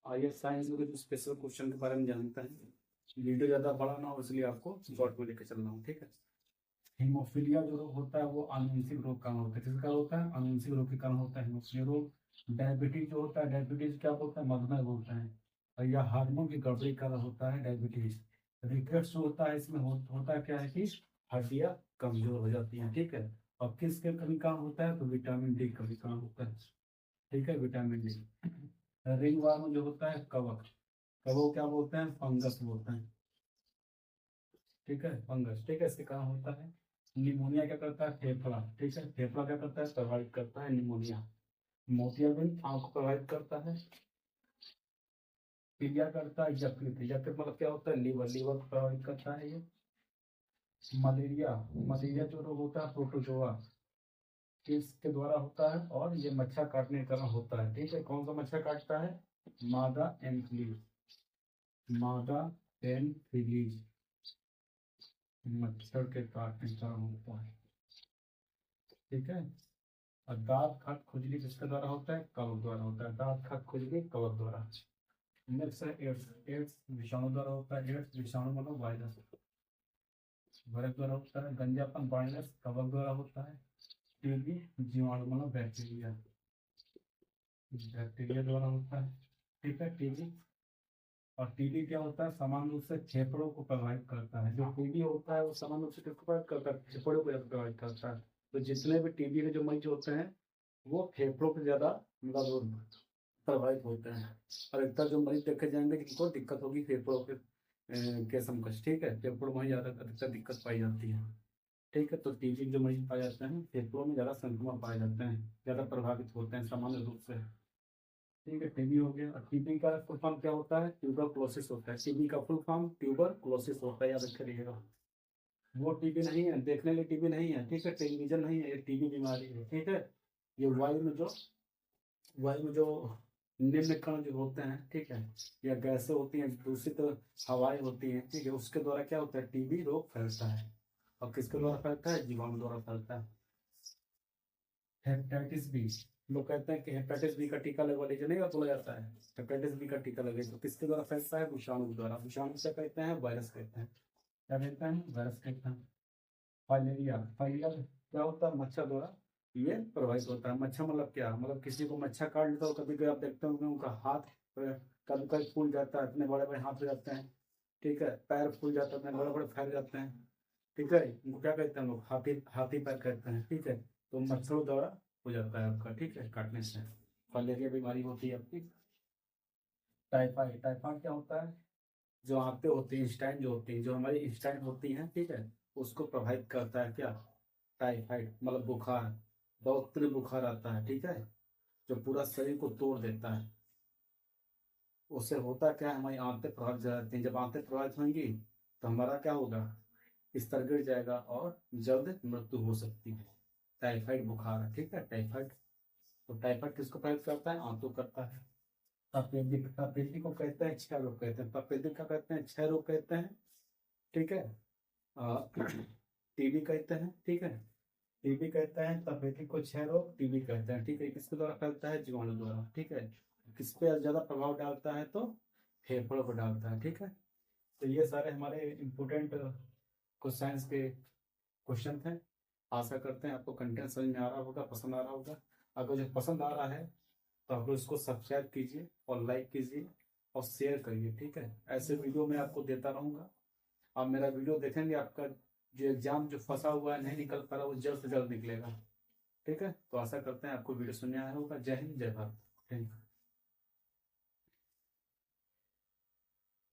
IAS science में कुछ special question के बारे में जानता है। वीडियो ज़्यादा बड़ा ना हो इसलिए आपको शॉर्ट में लेकर चल रहा हूँ, ठीक है। हीमोफीलिया जो रोग होता है वो आनुवंशिक रोग का होता है। किसका कारण होता है? आनुवंशिक रोग के कारण होता है हीमोफीलिया रोग। डायबिटीज जो होता है, डायबिटीज क्या बोलते हैं? मधुमेह बोलते हैं। और यह हार्मोन की गड़बड़ी का कारण होता है डायबिटीज। रिकेट्स जो होता है इसमें होता क्या है कि हड्डियां कमजोर हो जाती हैं, ठीक है। और किसके कमी कारण होता है? तो विटामिन डी कमी कारण होता है, ठीक है, विटामिन डी। रिंग वर्म जो होता है कवक, कवक क्या बोलते हैं? फंगस बोलते हैं, ठीक है, फंगस, ठीक है, इसके कारण होता है। निमोनिया क्या करता है? फेफड़ा, ठीक है, फेफड़ा क्या करता है? प्रभावित करता है निमोनिया। मोतियाबिंद आंख को प्रभावित करता है। पीलिया करता है यकृत, यकृत मतलब क्या होता है? लीवर, लीवर को प्रभावित करता है ये। मलेरिया, मलेरिया जो रोग होता है प्रोटोजोआ किसके द्वारा होता है? और ये मच्छर काटने के कारण होता है, ठीक है। कौन सा मच्छर काटता है? मादा एनफ्लूएंजा, मादा एनफ्लूएंजा मच्छर के काटने का होता है, ठीक है। और दांत खट खुजली किसके द्वारा होता है? कवक द्वारा होता है। दांत खट खुजली कवक द्वारा। नेक्स्ट है एड्स, एड्स विषाणु द्वारा होता है। एड्स विषाणु मतलब वायरस, वायरस द्वारा होता है। गंजापन वायरस कवक द्वारा होता है। टीबी जीवाणु मतलब बैक्टीरिया, बैक्टीरिया द्वारा होता है, ठीक है, टीबी। और टीबी क्या होता है? सामान्य रूप से फेफड़ों को प्रभावित करता है। जो टीबी होता है वो सामान्य रूप से किसको प्रभावित करता है? फेफड़ों को ज्यादा प्रभावित करता है। तो जितने भी टीबी के जो मरीज होते हैं वो फेफड़ों को ज्यादा मतलब प्रभावित होते हैं। और अधिकतर जो मरीज देखे जाएंगे जिनको दिक्कत होगी फेफड़ों के समकक्ष, ठीक है, फेफड़ों में ज्यादा अधिकतर दिक्कत पाई जाती है, ठीक है। तो टीबी जो मरीज पाए जाते हैं फेफड़ों में ज्यादा संक्रमण पाए जाते हैं, ज्यादा प्रभावित होते हैं सामान्य रूप से, ठीक है। टीबी हो गया। और टीबी का फुल फॉर्म क्या होता है? ट्यूबरक्लोसिस होता है। टीबी का फुल फॉर्म ट्यूबरक्लोसिस होता है, याद रखिएगा। वो टीबी नहीं है, देखने लिए टीबी नहीं है, ठीक है, टेलीविजन नहीं है, ये टीबी बीमारी है, ठीक है। ये वायु में जो निम्न कण जो होते हैं, ठीक है, या गैसें होती हैं, दूषित हवाएं होती हैं, ठीक है, उसके द्वारा क्या होता है? टीबी रोग फैलता है। और किसके द्वारा फैलता है? जीवाणु द्वारा फैलता है। हेपेटाइटिस बी, लोग कहते हैं कि हेपेटाइटिस बी का टीका लगवा लीजिए, नहीं बोला जाता है हेपेटाइटिस बी का टीका लगे। तो किसके द्वारा फैलता है? विषाणु द्वारा। विषाणु से कहते हैं वायरस कहते हैं, क्या कहते हैं? वायरस कहते हैं। फाइलेरिया, फाइलेरिया क्या होता है? मच्छर द्वारा ये प्रभावित होता है। मच्छर मतलब क्या? मतलब किसी को मच्छर काट लेता हो, कभी कभी आप देखते होंगे उनका हाथ कभी कभी फूल जाता है, इतने बड़े बड़े हाथ हो जाते हैं, ठीक है, पैर फूल जाते हैं, इतने बड़े बड़े फैल जाते हैं, ठीक है, इनको क्या कहते हैं लोग? हाथी, हाथी पैर कहते हैं, ठीक है। तो मच्छरों द्वारा हो जाता है आपका, ठीक है, काटने से फाइलेरिया बीमारी होती है आपकी। टाइफाइड, टाइफाइड क्या होता है? जो आंतें होती हैं, इंस्टाइन जो होती हैं, जो हमारी इंस्टाइन होती हैं, ठीक है, उसको प्रभावित करता है क्या? टाइफाइड मतलब बुखार, बहुत तेज बुखार आता है, ठीक है, जो पूरा शरीर को तोड़ देता है। उससे होता क्या है? हमारी आंतें प्रभावित हो जाती हैं। जब आंतें प्रभावित होंगी तो हमारा क्या होगा? स्तर गिर जाएगा और जल्द मृत्यु हो सकती है। टाइफाइड बुखार है, ठीक है, टाइफाइड। तो टाइफाइड किसको प्रभावित करता है? आंतों करता है। तपेदिक, तपेदिक को कहते हैं क्षय रोग कहते हैं। तपेदिक का कहते हैं क्षय रोग कहते हैं, ठीक है। टीबी कहते हैं, ठीक है, टीबी कहते हैं, तपेदिक को क्षय रोग टीबी कहते हैं, ठीक है। किसके द्वारा फैलता है? जीवाणु द्वारा, ठीक है। किस पे ज्यादा प्रभाव डालता है? तो फेफड़ों पर डालता है, ठीक है। तो ये सारे हमारे इम्पोर्टेंट कुछ साइंस के क्वेश्चन थे। आशा करते हैं आपको कंटेंट समझ में आ रहा होगा, पसंद आ रहा होगा। अगर जो पसंद आ रहा है तो आप लोग इसको सब्सक्राइब कीजिए और लाइक कीजिए और शेयर करिए, ठीक है। ऐसे वीडियो मैं आपको देता रहूँगा। आप मेरा वीडियो देखेंगे, आपका जो एग्जाम जो फंसा हुआ है, नहीं निकल पा रहा, वो जल्द से जल्द निकलेगा, ठीक है। तो आशा करते हैं आपको वीडियो सुनने आया होगा। जय हिंद, जय भारत, थैंक यू।